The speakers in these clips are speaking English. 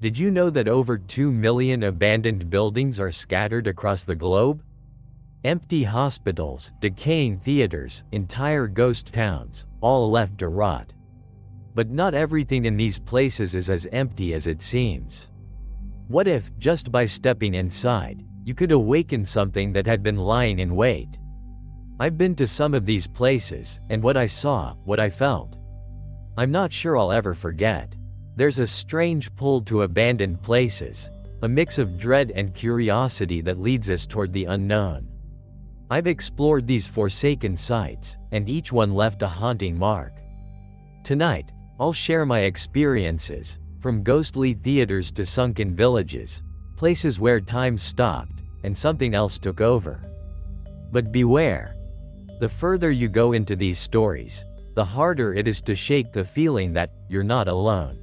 Did you know that over 2 million abandoned buildings are scattered across the globe? Empty hospitals, decaying theaters, entire ghost towns, all left to rot. But not everything in these places is as empty as it seems. What if, just by stepping inside, you could awaken something that had been lying in wait? I've been to some of these places, and what I saw, what I felt, I'm not sure I'll ever forget. There's a strange pull to abandoned places, a mix of dread and curiosity that leads us toward the unknown. I've explored these forsaken sites, and each one left a haunting mark. Tonight, I'll share my experiences, from ghostly theaters to sunken villages, places where time stopped, and something else took over. But beware. The further you go into these stories, the harder it is to shake the feeling that you're not alone.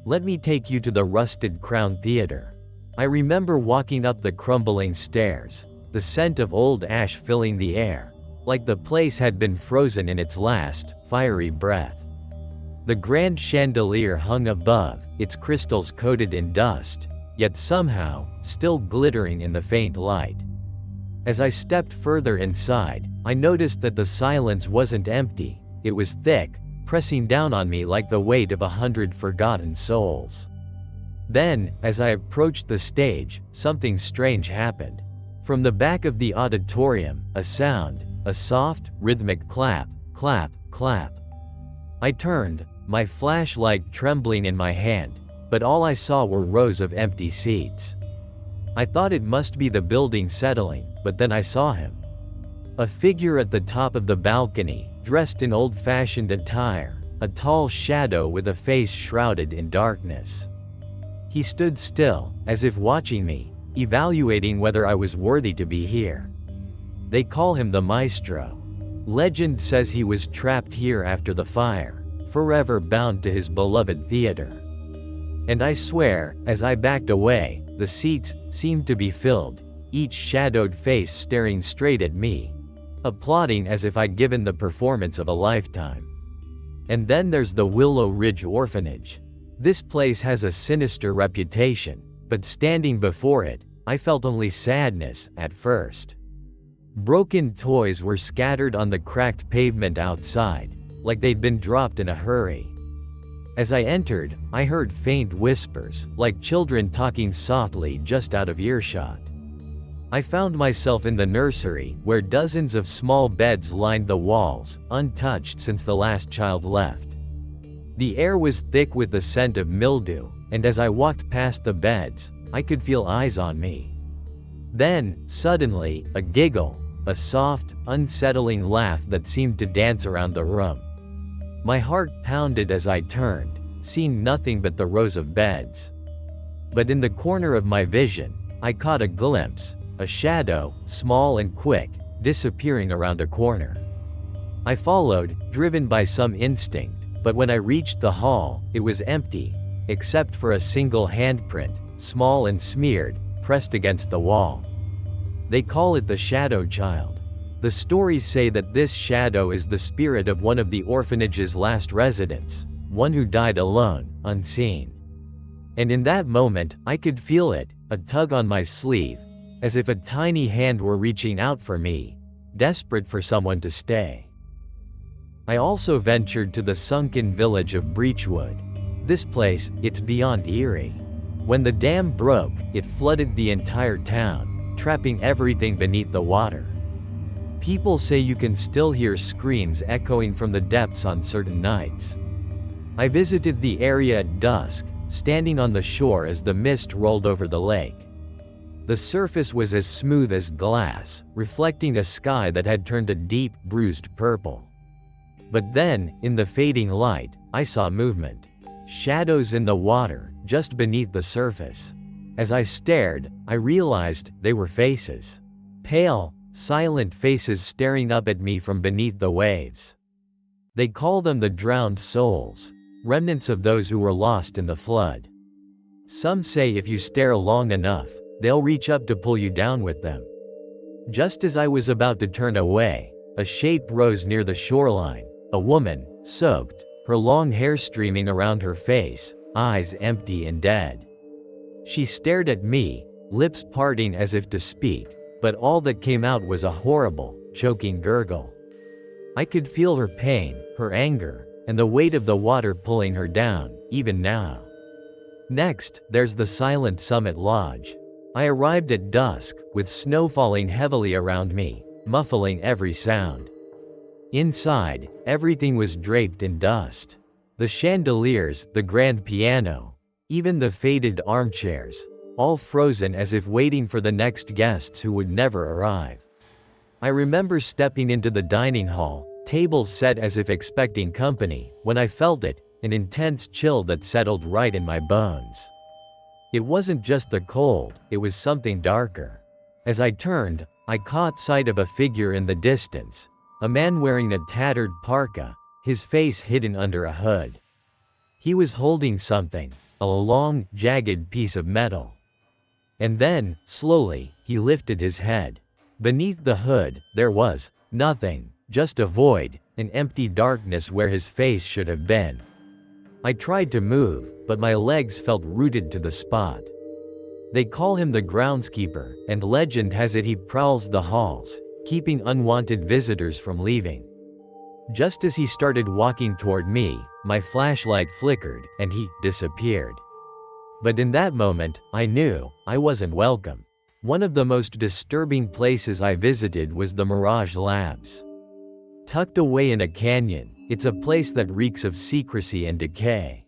Let me take you to the Rusted Crown Theater. I remember walking up the crumbling stairs, the scent of old ash filling the air, like the place had been frozen in its last, fiery breath. The grand chandelier hung above, its crystals coated in dust, yet somehow, still glittering in the faint light. As I stepped further inside, I noticed that the silence wasn't empty, it was thick, pressing down on me like the weight of 100 forgotten souls. Then, as I approached the stage, something strange happened. From the back of the auditorium, a sound, a soft, rhythmic clap, clap, clap. I turned, my flashlight trembling in my hand, but all I saw were rows of empty seats. I thought it must be the building settling, but then I saw him. A figure at the top of the balcony, dressed in old-fashioned attire, a tall shadow with a face shrouded in darkness. He stood still, as if watching me, evaluating whether I was worthy to be here. They call him the Maestro. Legend says he was trapped here after the fire, forever bound to his beloved theater. And I swear, as I backed away, the seats seemed to be filled, each shadowed face staring straight at me, applauding as if I'd given the performance of a lifetime. And then there's the Willow Ridge Orphanage. This place has a sinister reputation, but standing before it, I felt only sadness at first. Broken toys were scattered on the cracked pavement outside, like they'd been dropped in a hurry. As I entered, I heard faint whispers, like children talking softly just out of earshot. I found myself in the nursery, where dozens of small beds lined the walls, untouched since the last child left. The air was thick with the scent of mildew, and as I walked past the beds, I could feel eyes on me. Then, suddenly, a giggle, a soft, unsettling laugh that seemed to dance around the room. My heart pounded as I turned, seeing nothing but the rows of beds. But in the corner of my vision, I caught a glimpse, a shadow, small and quick, disappearing around a corner. I followed, driven by some instinct, but when I reached the hall, it was empty, except for a single handprint, small and smeared, pressed against the wall. They call it the Shadow Child. The stories say that this shadow is the spirit of one of the orphanage's last residents, one who died alone, unseen. And in that moment, I could feel it, a tug on my sleeve, as if a tiny hand were reaching out for me, desperate for someone to stay. I also ventured to the sunken village of Breachwood. This place, it's beyond eerie. When the dam broke, it flooded the entire town, trapping everything beneath the water. People say you can still hear screams echoing from the depths on certain nights. I visited the area at dusk, standing on the shore as the mist rolled over the lake. The surface was as smooth as glass, reflecting a sky that had turned a deep, bruised purple. But then, in the fading light, I saw movement. Shadows in the water, just beneath the surface. As I stared, I realized they were faces. Pale, silent faces staring up at me from beneath the waves. They call them the drowned souls, remnants of those who were lost in the flood. Some say if you stare long enough, they'll reach up to pull you down with them. Just as I was about to turn away, a shape rose near the shoreline, a woman, soaked, her long hair streaming around her face, eyes empty and dead. She stared at me, lips parting as if to speak, but all that came out was a horrible, choking gurgle. I could feel her pain, her anger, and the weight of the water pulling her down, even now. Next, there's the silent summit lodge. I arrived at dusk, with snow falling heavily around me, muffling every sound. Inside, everything was draped in dust. The chandeliers, the grand piano, even the faded armchairs, all frozen as if waiting for the next guests who would never arrive. I remember stepping into the dining hall, tables set as if expecting company, when I felt it, an intense chill that settled right in my bones. It wasn't just the cold, it was something darker. As I turned, I caught sight of a figure in the distance, a man wearing a tattered parka, his face hidden under a hood. He was holding something, a long, jagged piece of metal. And then, slowly, he lifted his head. Beneath the hood, there was nothing, just a void, an empty darkness where his face should have been. I tried to move, but my legs felt rooted to the spot. They call him the groundskeeper, and legend has it he prowls the halls, keeping unwanted visitors from leaving. Just as he started walking toward me, my flashlight flickered, and he disappeared. But in that moment, I knew I wasn't welcome. One of the most disturbing places I visited was the Mirage Labs. Tucked away in a canyon, it's a place that reeks of secrecy and decay.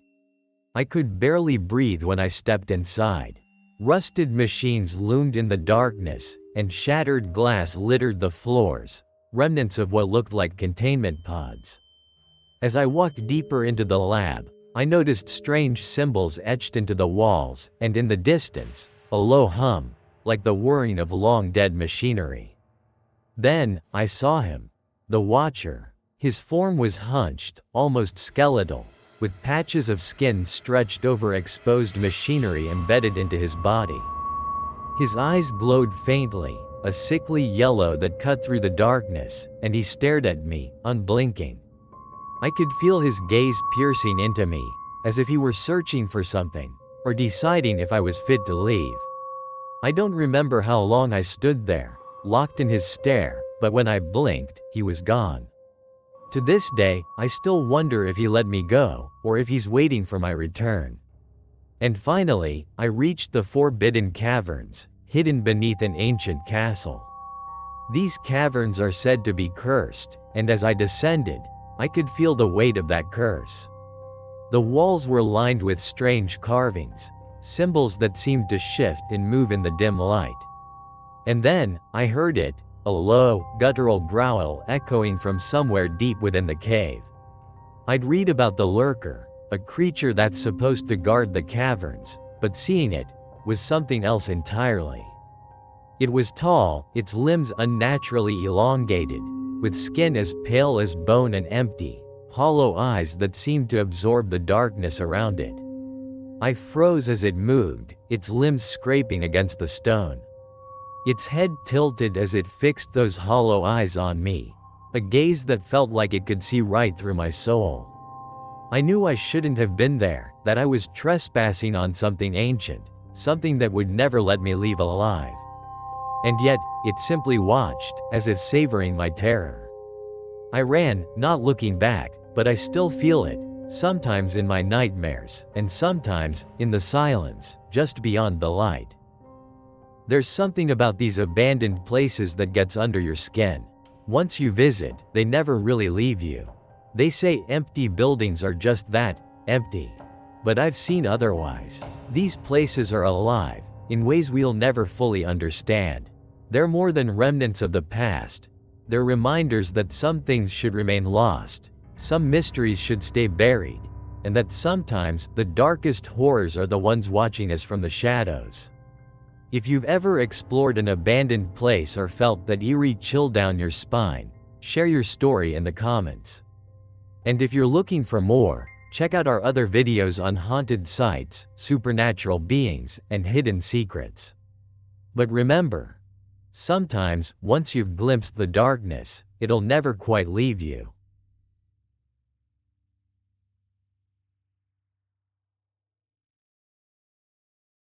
I could barely breathe when I stepped inside. Rusted machines loomed in the darkness, and shattered glass littered the floors, remnants of what looked like containment pods. As I walked deeper into the lab, I noticed strange symbols etched into the walls, and in the distance, a low hum, like the whirring of long-dead machinery. Then, I saw him. The Watcher. His form was hunched, almost skeletal, with patches of skin stretched over exposed machinery embedded into his body. His eyes glowed faintly, a sickly yellow that cut through the darkness, and he stared at me, unblinking. I could feel his gaze piercing into me, as if he were searching for something, or deciding if I was fit to leave. I don't remember how long I stood there, locked in his stare, but when I blinked, he was gone. To this day, I still wonder if he let me go, or if he's waiting for my return. And finally, I reached the Forbidden Caverns, hidden beneath an ancient castle. These caverns are said to be cursed, and as I descended, I could feel the weight of that curse. The walls were lined with strange carvings, symbols that seemed to shift and move in the dim light. And then, I heard it, a low, guttural growl echoing from somewhere deep within the cave. I'd read about the Lurker, a creature that's supposed to guard the caverns, but seeing it was something else entirely. It was tall, its limbs unnaturally elongated, with skin as pale as bone and empty, hollow eyes that seemed to absorb the darkness around it. I froze as it moved, its limbs scraping against the stone. Its head tilted as it fixed those hollow eyes on me, a gaze that felt like it could see right through my soul. I knew I shouldn't have been there, that I was trespassing on something ancient, something that would never let me leave alive. And yet, it simply watched, as if savoring my terror. I ran, not looking back, but I still feel it, sometimes in my nightmares, and sometimes, in the silence, just beyond the light. There's something about these abandoned places that gets under your skin. Once you visit, they never really leave you. They say empty buildings are just that, empty. But I've seen otherwise. These places are alive, in ways we'll never fully understand. They're more than remnants of the past. They're reminders that some things should remain lost, some mysteries should stay buried, and that sometimes, the darkest horrors are the ones watching us from the shadows. If you've ever explored an abandoned place or felt that eerie chill down your spine, share your story in the comments. And if you're looking for more, check out our other videos on haunted sites, supernatural beings, and hidden secrets. But remember, sometimes, once you've glimpsed the darkness, it'll never quite leave you.